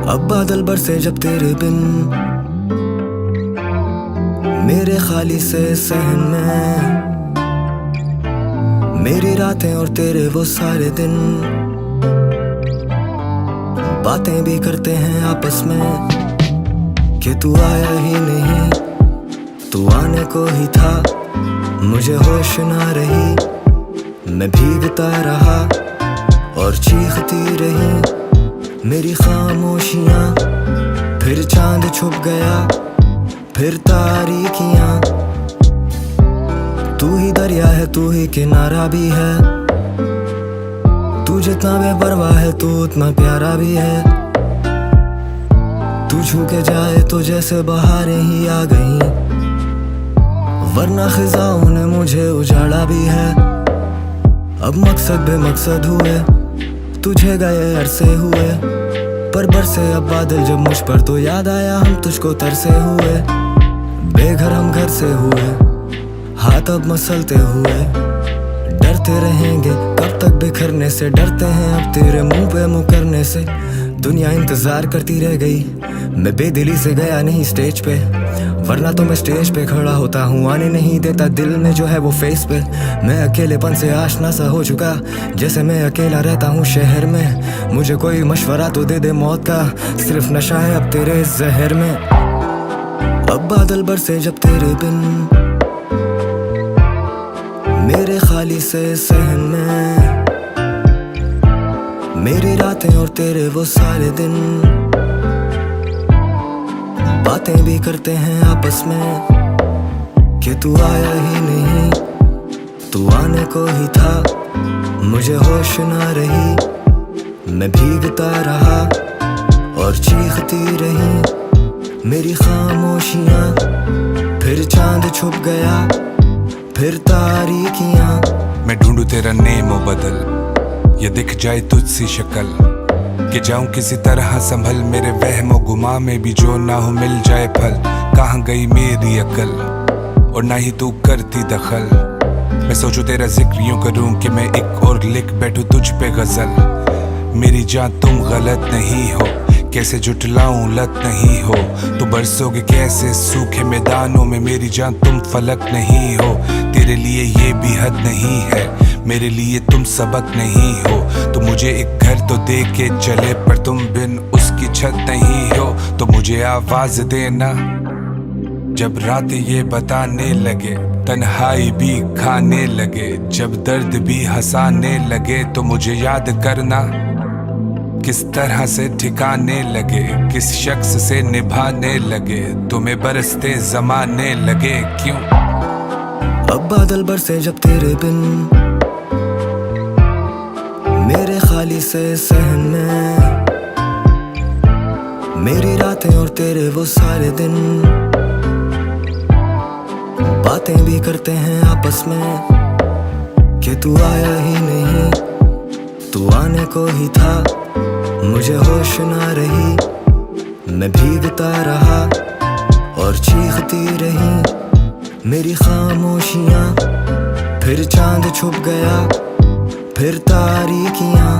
अब बादल बरसे जब तेरे बिन मेरे खाली से सहन में, मेरी रातें और तेरे वो सारे दिन बातें भी करते हैं आपस में कि तू आया ही नहीं, तू आने को ही था, मुझे होश ना रही, मैं भीगता रहा और चीखती रही मेरी खामोशियाँ। फिर चांद छुप गया, फिर तारीकियाँ, तू ही दरिया है, तू ही किनारा भी है, तू जितना बेपरवाह है तू उतना प्यारा भी है। तू छू के जाए तो जैसे बहारें ही आ गईं, वरना खिजाओं ने मुझे उजाड़ा भी है। अब मकसद बेमकसद हुए, तुझे गए अरसे हुए, पर बरसे अब बादल जब मुझ पर तो याद आया हम तुझको तरसे हुए। बेघर हम घर से हुए, हाथ अब मसलते हुए, डरते रहेंगे कब तक बिखरने से, डरते हैं अब तेरे मुंह पे मुकरने से। दुनिया इंतजार करती रह गई, मैं बेदिली से गया नहीं स्टेज पे, वरना तो मैं स्टेज पे खड़ा होता हूँ, आने नहीं देता दिल में जो है वो फेस पे। मैं अकेलेपन से आशना सा हो चुका, जैसे मैं अकेला रहता हूँ शहर में, मुझे कोई मशवरा तो दे दे मौत का, सिर्फ नशा है अब तेरे इस जहर में। अब बादल बरसे जब तेरे बिन मेरे खाली से सहन में, मेरी रातें और तेरे वो सारे दिन बातें भी करते हैं आपस में कि तू आया ही नहीं, तू आने को ही था, मुझे होश ना रही, मैं भीगता रहा और चीखती रही मेरी खामोशियाँ। फिर चांद छुप गया, फिर तारीकियाँ, मैं ढूंढूं तेरा नेम ओ बदल, ये दिख जाए तुझसी शक्ल, कि जाऊं किसी तरह संभल, मेरे वहमो गुमा में भी जो ना हो मिल जाए फल। कहाँ गई मेरी अकल और ना ही तू करती दखल, मैं सोचूं तेरा जिक्र यूं करूं कि मैं एक और लिख बैठूं तुझ पे गजल। मेरी जान तुम गलत नहीं हो, कैसे जुटलाऊं लत नहीं हो, तो बरसोगे कैसे सूखे मैदानों में, मेरी जान तुम फलक नहीं हो। तेरे लिए ये भी हद नहीं है, मेरे लिए तुम सबक नहीं हो, तो मुझे एक घर तो दे के चले, पर तुम बिन उसकी छत नहीं हो। तो मुझे आवाज देना जब रात ये बताने लगे, तन्हाई भी खाने लगे, जब दर्द भी हंसाने लगे, तो मुझे याद करना किस तरह से ठिकाने लगे, किस शख्स से निभाने लगे, तुम्हें बरसते जमाने लगे क्यों। अब बादल बरसे जब तेरे बिन मेरे खाली से सहन में, मेरी रातें और तेरे वो सारे दिन बातें भी करते हैं आपस में कि तू आया ही नहीं, तू आने को ही था, मुझे होश ना रही, मैं भीगता रहा और चीखती रही मेरी खामोशियाँ। फिर चांद छुप गया, फिर तारीकियाँ,